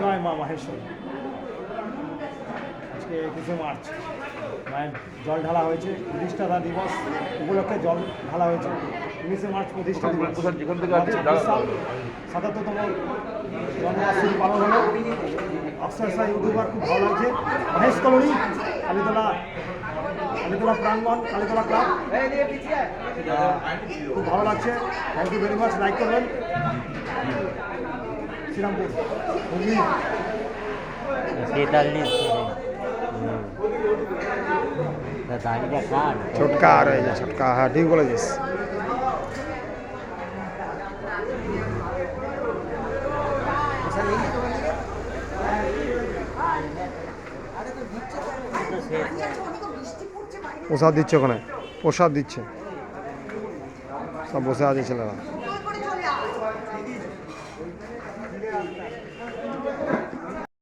জয় মা মাহেশ্বর। আজকে 21শে মার্চ মায়ের জল ঢালা হয়েছে, প্রতিষ্ঠাতা দিবস উপলক্ষে জল ঢালা হয়েছে। 19শে মার্চ প্রতিষ্ঠা দিবস, 77তম জন্মবার্ষিকী পালন হলো। অক্সারসাই উঠবার খুব ভালো লাগছে। মহেশ কলোনি, কালীতলা প্রাঙ্গণ, কালীতলা ক্লাব, খুব ভালো লাগছে। Thank you very much. Like করবেন। শ্রীরামপুর হুগলি। छोटका आ रहा है, छोटका। हाँ ठीक बोला जिस প্রসাদ দিচ্ছে, ওখানে প্রসাদ দিচ্ছে, সব বসে আছে ছেলেরা।